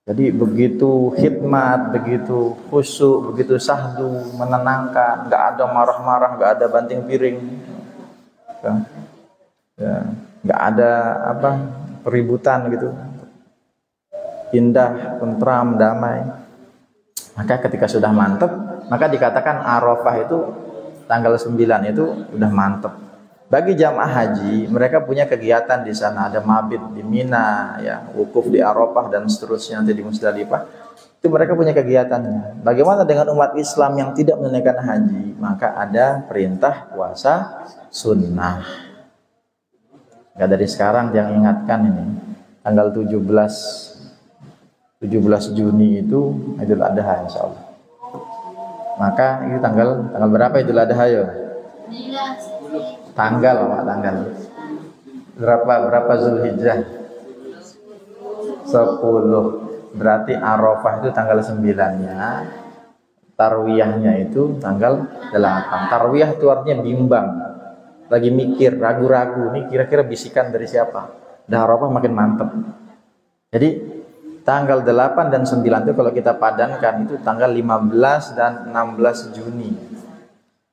Jadi begitu khidmat, begitu khusyuk, begitu sahdu, menenangkan, nggak ada marah-marah, nggak ada banting piring, ya, nggak ada apa peributan gitu. Indah, tentram, damai. Maka ketika sudah mantep, maka dikatakan Arafah itu tanggal 9 itu udah mantep. Bagi jamaah haji, mereka punya kegiatan di sana, ada mabit di Mina, ya, wukuf di Arafah dan seterusnya nanti di Musdalifah. Itu mereka punya kegiatannya. Bagaimana dengan umat Islam yang tidak menunaikan haji? Maka ada perintah puasa sunnah. Ya, dari sekarang yang ingatkan ini, tanggal 17 Juni itu Idul Adha insyaallah. Maka itu tanggal berapa Idul Adha ya? Tanggal berapa Zulhijjah? 10. Berarti Arafah itu tanggal 9-nya. Tarwiyahnya itu tanggal 8. Tarwiyah itu artinya bimbang. Lagi mikir, ragu-ragu, nih kira-kira bisikan dari siapa? Dah Arafah makin mantep. Jadi tanggal 8 dan 9 itu kalau kita padankan itu tanggal 15 dan 16 Juni.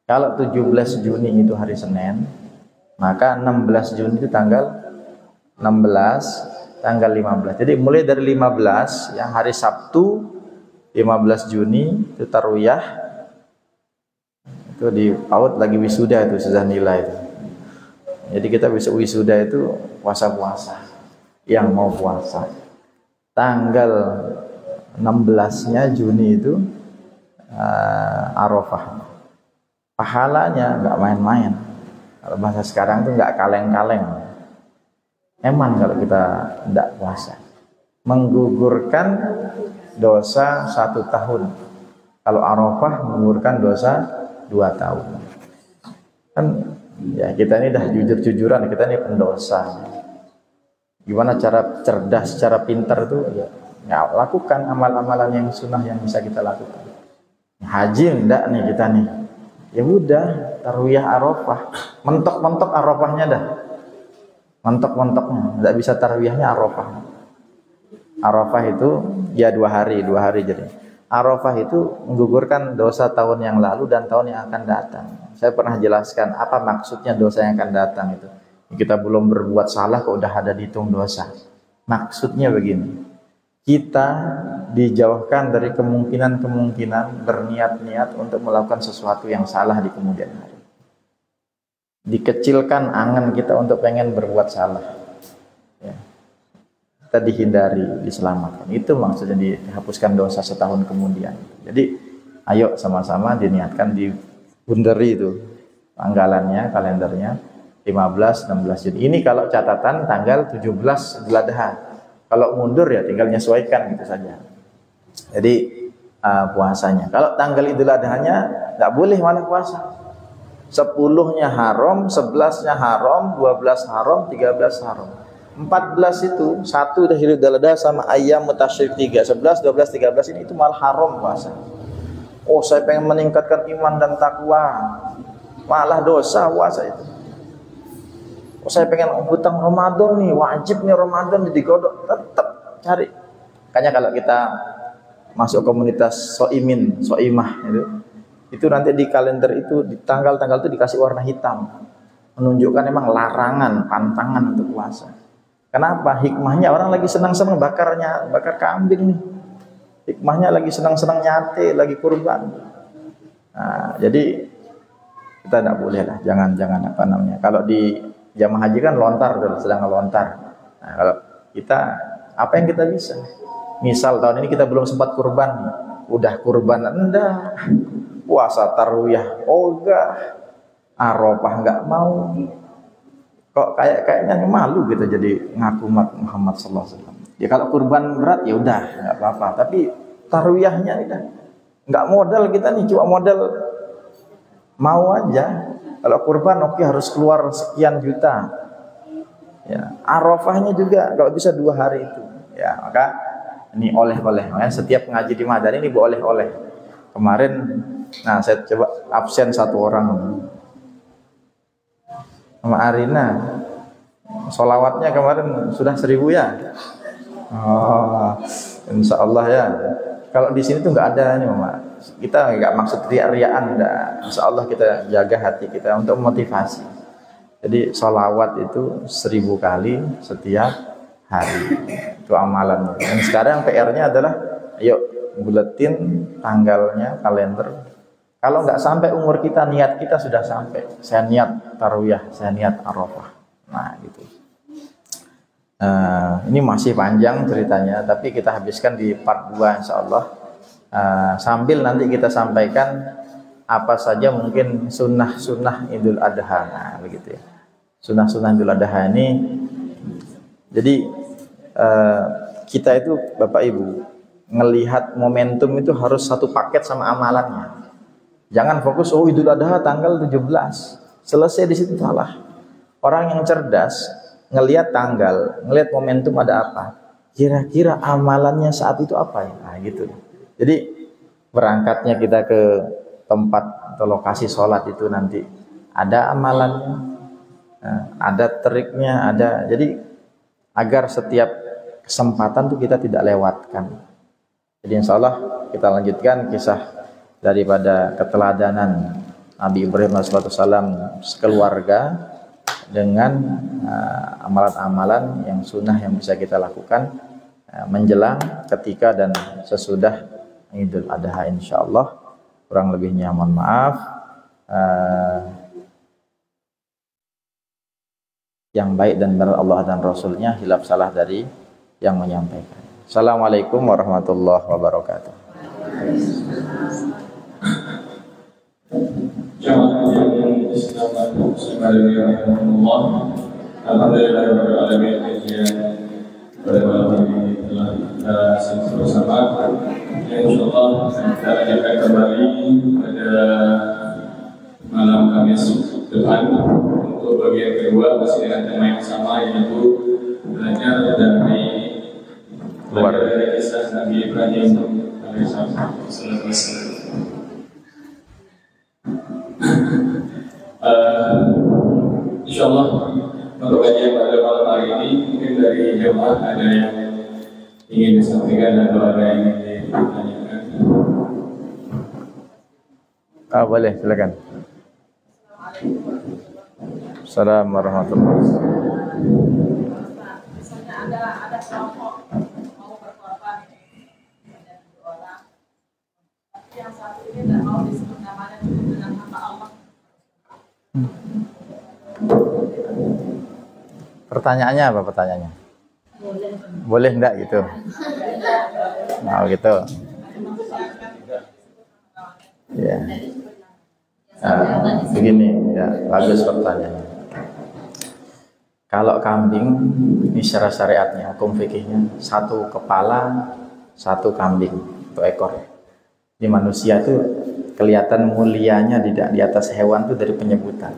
Kalau 17 Juni itu hari Senin, maka 16 Juni itu tanggal 16, tanggal 15. Jadi mulai dari 15 ya hari Sabtu 15 Juni itu tarwiyah. Itu di PAUD lagi wisuda itu sudah nilai itu. Jadi kita bisa wisuda itu puasa-puasa. Yang mau puasa. Tanggal 16-nya Juni itu Arafah. Pahalanya nggak main-main. Kalau bahasa sekarang itu nggak kaleng-kaleng. Eman kalau kita tidak puasa. Menggugurkan dosa 1 tahun. Kalau Arafah menggugurkan dosa 2 tahun. Kan ya kita ini dah jujur-jujuran, kita ini pendosa. Gimana cara cerdas, cara pintar itu ya lakukan amal-amalan yang sunnah yang bisa kita lakukan. Haji enggak nih kita nih. Ya udah, tarwiyah Arafah. Mentok-mentok Arafahnya dah. Mentok-mentoknya, enggak bisa tarwiyahnya Arafah. Arafah itu ya 2 hari jadi. Arafah itu menggugurkan dosa tahun yang lalu dan tahun yang akan datang. Saya pernah jelaskan apa maksudnya dosa yang akan datang itu. Kita belum berbuat salah kok udah ada dihitung dosa. Maksudnya begini, kita dijauhkan dari kemungkinan-kemungkinan berniat-niat untuk melakukan sesuatu yang salah di kemudian hari. Dikecilkan angan kita untuk pengen berbuat salah. Ya. Kita dihindari, diselamatkan. Itu maksudnya dihapuskan dosa setahun kemudian. Jadi ayo sama-sama diniatkan di bunderi itu tanggalannya, kalendernya 15-16 Juni. Ini kalau catatan tanggal 17 Idul Adha. Kalau mundur ya tinggal menyesuaikan gitu saja. Jadi puasanya. Kalau tanggal Idul Adha-nya nggak boleh malah puasa. 10-nya haram, 11-nya haram, 12 haram, 13 haram. 14 itu satu dah Idul Adha sama ayam mutasyrik 3, 11, 12, 13 ini itu malah haram puasa. Oh, saya pengen meningkatkan iman dan takwa. Malah dosa puasa itu. Oh, saya pengen hutang Ramadan nih, wajib nih Ramadan digodok, tetap cari. Makanya kalau kita masuk komunitas soimin, soimah itu nanti di kalender itu di tanggal-tanggal itu dikasih warna hitam, menunjukkan emang larangan, pantangan untuk puasa. Kenapa? Hikmahnya orang lagi senang-senang bakar kambing nih. Hikmahnya lagi senang-senang nyate, lagi kurban. Nah, jadi kita tidak boleh lah, jangan apa namanya. Kalau di Jamaah haji kan lontar, sedang lontar. Nah, kalau kita, apa yang kita bisa? Misal tahun ini kita belum sempat kurban nih, udah kurban enggak, puasa tarawih enggak, Arafah enggak mau, kok kayaknya malu gitu jadi ngaku umat Muhammad sallallahu alaihi wasallam. Ya kalau kurban berat ya udah enggak apa-apa, tapi tarawihnya udah enggak modal kita nih, cuma modal mau aja. Kalau kurban oke harus keluar sekian juta. Ya, Arafahnya juga kalau bisa 2 hari itu. Ya, maka ini oleh-oleh. Makanya setiap ngaji di Madani ini oleh-oleh. Kemarin, nah saya coba absen 1 orang. Sama Arina, sholawatnya kemarin sudah 1000 ya. Oh, insya Allah ya. Kalau di sini tuh nggak ada nih Mama. Kita nggak maksud riak-riaan, insya Allah kita jaga hati kita untuk motivasi. Jadi sholawat itu 1000 kali setiap hari, itu amalannya. Dan sekarang PR-nya adalah, ayo buletin tanggalnya, kalender. Kalau nggak sampai umur kita, niat kita sudah sampai. Saya niat tarawih, saya niat Arafah. Nah gitu. Ini masih panjang ceritanya, tapi kita habiskan di part 2 insya Allah. Sambil nanti kita sampaikan apa saja mungkin sunnah-sunnah Idul Adha. Nah, begitu ya. Sunnah-sunnah Idul Adha ini, jadi kita itu Bapak Ibu ngelihat momentum itu harus satu paket sama amalannya. Jangan fokus Idul Adha tanggal 17, selesai di situ, salah. Orang yang cerdas ngelihat tanggal, ngelihat momentum ada apa, kira-kira amalannya saat itu apa ya, nah gitu. Jadi berangkatnya kita ke tempat atau lokasi sholat itu nanti ada amalannya, ada triknya, ada. Jadi agar setiap kesempatan tuh kita tidak lewatkan. Jadi insya Allah kita lanjutkan kisah daripada keteladanan Nabi Ibrahim alaihissalam sekeluarga dengan amalan-amalan yang sunnah yang bisa kita lakukan menjelang, ketika, dan sesudah Idul Adha insyaallah. Kurang lebihnya mohon maaf. Yang baik dan benar Allah dan Rasulnya, hilaf salah dari yang menyampaikan. Assalamualaikum warahmatullahi wabarakatuh. Alhamdulillahirrahmanirrahim. Pada malam ini telah kita bersama. Insyaallah kita lanjutkan kembali pada malam Kamis depan untuk bagian kedua, masih dengan tema yang sama, yaitu belajar dari kisah Nabi Ibrahim alaihissalam. Insyaallah untuk kajian pada malam hari ini mungkin dari jemaah ada yang ingin disampaikan atau ada yang ingin ditanyakan. Boleh, silakan. Assalamualaikum warahmatullahi wabarakatuh. Misalnya ada kelompok mau berkorban ini ada 2 orang, tapi yang satu ini tidak mau disebut namanya dengan hamba Allah. Pertanyaannya apa pertanyaannya? Boleh enggak gitu? Nah gitu. Ya. Begini ya, bagus pertanyaannya. Kalau kambing ini secara syariatnya, hukum fikihnya, 1 kepala 1 kambing, 1 ekor. Di manusia itu kelihatan mulianya di atas hewan itu dari penyebutan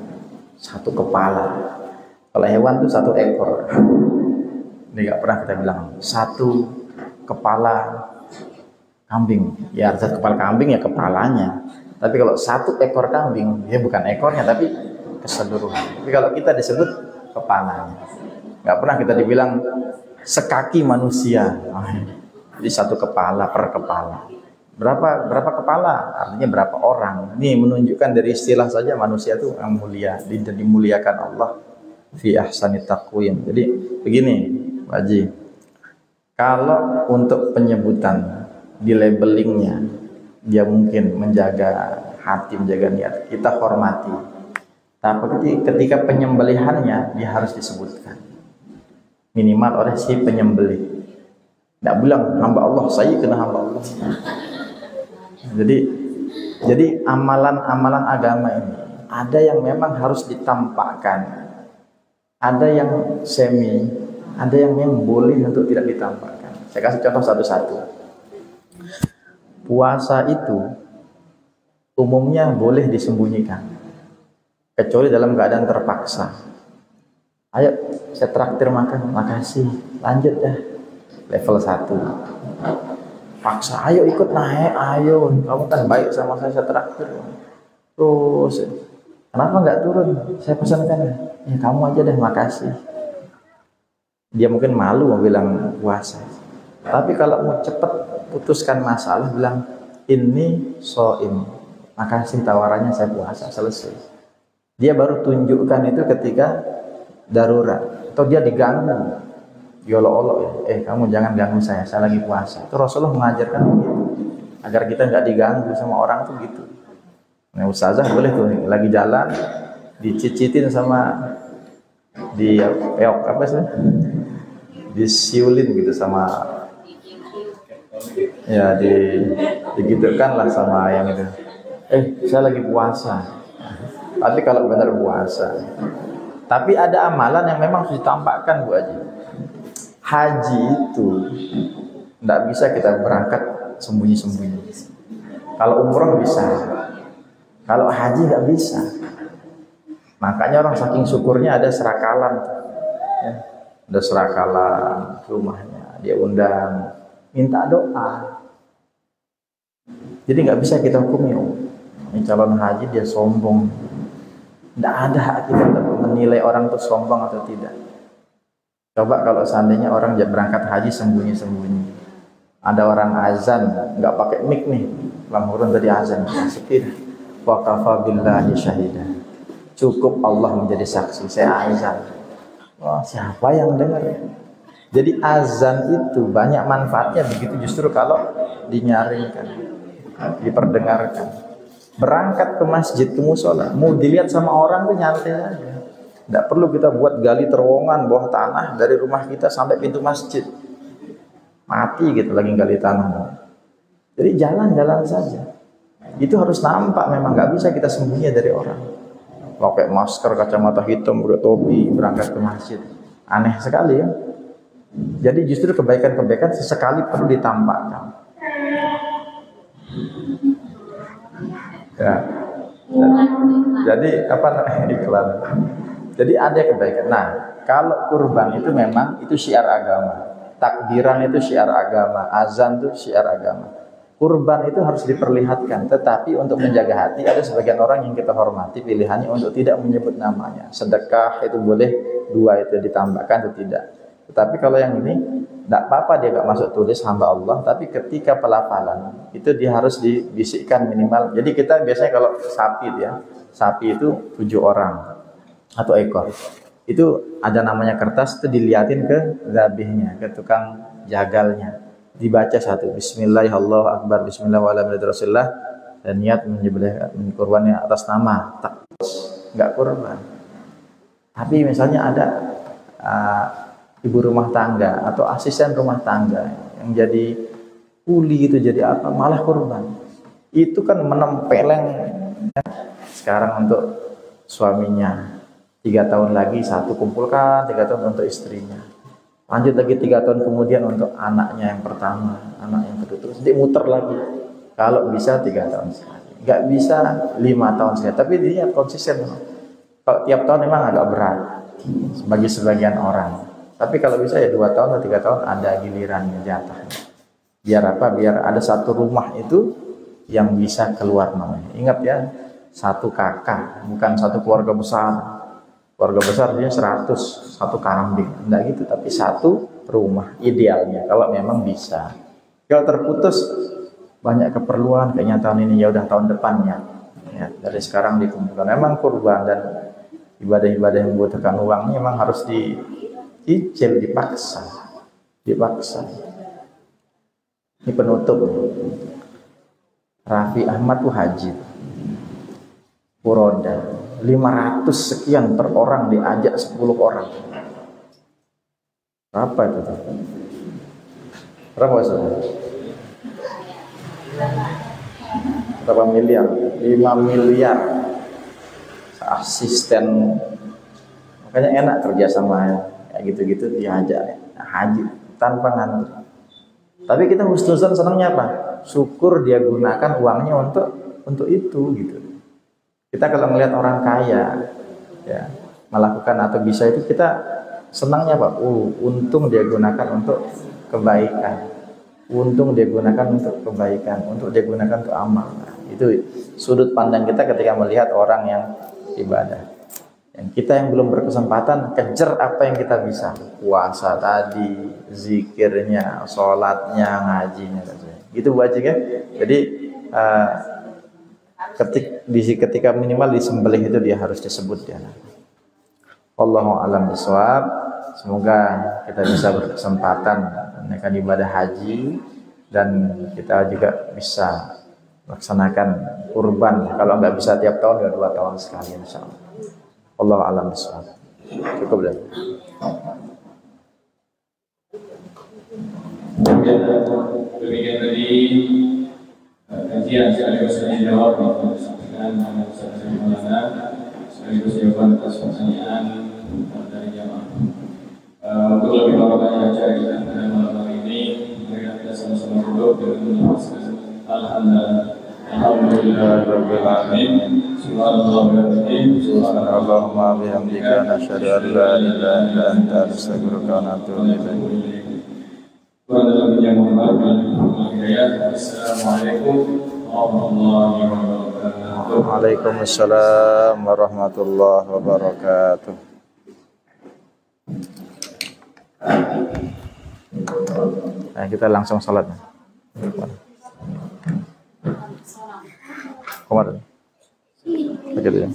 1 kepala. Kalau hewan itu 1 ekor. Ini nggak pernah kita bilang 1 kepala kambing. Ya 1 kepala kambing ya kepalanya. Tapi kalau 1 ekor kambing, ya bukan ekornya tapi keseluruhan. Tapi kalau kita disebut kepalanya. Nggak pernah kita dibilang sekaki manusia. Jadi 1 kepala per kepala. Berapa kepala? Artinya berapa orang? Ini menunjukkan dari istilah saja manusia itu yang mulia, dimuliakan Allah fi ahsanit taqwim. Jadi begini, Pak Haji. Kalau untuk penyebutan di labelingnya, dia mungkin menjaga hati, menjaga niat, kita hormati. Tapi ketika penyembelihannya dia harus disebutkan minimal oleh si penyembelih. Tidak bilang hamba Allah, saya kena hamba Allah. Jadi amalan-amalan agama ini ada yang memang harus ditampakkan, ada yang semi, ada yang memang boleh untuk tidak ditampakkan. Saya kasih contoh satu-satu. Puasa itu umumnya boleh disembunyikan, kecuali dalam keadaan terpaksa. Ayo, saya traktir makan, makasih, lanjut dah. Level 1 paksa, ayo ikut naik, ayo kamu kan baik sama saya traktir. Terus kenapa nggak turun, saya pesankan ya kamu aja deh, makasih. Dia mungkin malu mau bilang puasa, tapi kalau mau cepet putuskan masalah bilang ini soim, makasih tawarannya, saya puasa, selesai. Dia baru tunjukkan itu ketika darurat atau dia diganggu, diolok-olok, kamu jangan ganggu saya lagi puasa. Itu Rasulullah mengajarkan begitu, agar kita nggak diganggu sama orang tuh gitu. Nah, ustazah boleh tuh lagi jalan dicicitin sama apa sih, disiulin gitu sama ya, digitukan lah sama yang itu. Saya lagi puasa. Tapi kalau benar puasa, tapi ada amalan yang memang harus ditampakkan, Bu Haji. Haji itu tidak bisa kita berangkat sembunyi-sembunyi. Kalau umroh bisa, kalau haji nggak bisa. Makanya orang saking syukurnya ada serakalan, ya. Ada serakalan rumahnya, dia undang, minta doa. Jadi nggak bisa kita hukumi, ini calon haji dia sombong. Tidak ada hak kita untuk menilai orang itu sombong atau tidak. Coba kalau seandainya orang berangkat haji sembunyi-sembunyi, ada orang azan nggak pakai mic nih, langsung tadi azan, setir, wa kafa billahi syahida, cukup Allah menjadi saksi, saya azan. Wah, siapa yang dengar? Jadi azan itu banyak manfaatnya begitu, justru kalau dinyaringkan, diperdengarkan. Berangkat ke masjid, ke musola, mau dilihat sama orang tuh nyantai aja. Tidak perlu kita buat gali terowongan bawah tanah dari rumah kita sampai pintu masjid. Mati gitu lagi gali tanah. Jadi jalan-jalan saja. Itu harus nampak, memang nggak bisa kita sembunyi dari orang. Pakai masker, kacamata hitam, pakai topi, berangkat ke masjid. Aneh sekali ya. Jadi justru kebaikan-kebaikan sesekali perlu ditampakkan. Ya. Jadi apa iklan? Jadi ada kebaikan. Nah, kalau kurban itu memang itu syiar agama. Takbiran itu syiar agama, azan itu syiar agama. Kurban itu harus diperlihatkan, tetapi untuk menjaga hati ada sebagian orang yang kita hormati pilihannya untuk tidak menyebut namanya. Sedekah itu boleh, dua itu ditambahkan atau tidak. Tetapi kalau yang ini tidak apa-apa, dia nggak masuk tulis hamba Allah, tapi ketika pelafalan itu dia harus dibisikkan minimal. Jadi kita biasanya kalau sapi itu 7 orang atau ekor, itu ada namanya kertas, itu diliatin ke zabihnya, ke tukang jagalnya, dibaca satu Bismillahirrahmanirrahim, Bismillahirrahmanirrahim, dan niat menyembelih kurbannya atas nama, tak nggak kurban. Tapi misalnya ada ibu rumah tangga atau asisten rumah tangga yang jadi kuli itu, jadi apa, malah kurban, itu kan menempeleng. Sekarang untuk suaminya 3 tahun lagi satu kumpulkan, 3 tahun untuk istrinya, lanjut lagi 3 tahun kemudian untuk anaknya yang pertama, anak yang kedua, terus dimuter lagi. Kalau bisa 3 tahun sekali, nggak bisa 5 tahun sekali, tapi dia konsisten. Kalau tiap tahun memang agak berat bagi sebagian orang, tapi kalau bisa ya 2 tahun atau 3 tahun ada gilirannya, jatah. Biar apa? Biar ada satu rumah itu yang bisa keluar namanya. Ingat ya, satu kakak, bukan satu keluarga besar. Keluarga besar dia 100, satu kambing, enggak gitu, tapi satu rumah idealnya kalau memang bisa. Kalau terputus banyak keperluan, kayaknya tahun ini ya udah tahun depannya. Ya, dari sekarang dikumpulkan. Memang kurban dan ibadah-ibadah yang membutuhkan uang memang harus dicicil, dipaksa. Ini penutup. Raffi Ahmad tuh haji. Furoda 500 sekian per orang, diajak 10 orang. Berapa itu tuh? Berapa saudara? Berapa miliar? 5 miliar. Asisten. Makanya enak kerja sama kayak gitu-gitu, diajak haji tanpa ngantri. Tapi kita husnuzon senangnya apa? Syukur dia gunakan uangnya untuk itu gitu. Kita kalau melihat orang kaya ya melakukan atau bisa itu, kita senangnya apa? Untung dia gunakan untuk kebaikan. Untung dia gunakan untuk kebaikan, untuk dia gunakan untuk amal. Nah, itu sudut pandang kita ketika melihat orang yang ibadah. Yang kita yang belum berkesempatan, kejar apa yang kita bisa. Puasa tadi, zikirnya, sholatnya, ngajinya, gitu Bu Haji kan. Jadi ketika minimal disembelih itu dia harus disebut ya. Wallahu a'lam bishawab. Semoga kita bisa berkesempatan menunaikan ibadah haji dan kita juga bisa melaksanakan kurban. Kalau nggak bisa tiap tahun, ya 2 tahun sekali insyaallah. Wallahu a'lam bishawab. Cukup dah. Demikian tadi kajian sekaligus jawab yang disampaikan oleh Ustaz Maulana, sekaligus jawaban atas pertanyaan dari jamaah. Untuk lebih barokahnya acara kita pada malam hari ini, marilah kita sama-sama duduk dengan menyampaikan alhamdulillahirabbil alamin. Subhanallahumma bihamdika nasyhadu an la ilaha illa anta astaghfiruka wa atubu ilaik. Assalamualaikum warahmatullahi wabarakatuh. Waalaikumsalam warahmatullahi wabarakatuh. Nah, kita langsung salat. Kemarin. Begitu ya.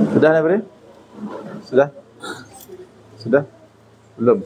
Sudah ya, Bre? Sudah? Sudah? Belum?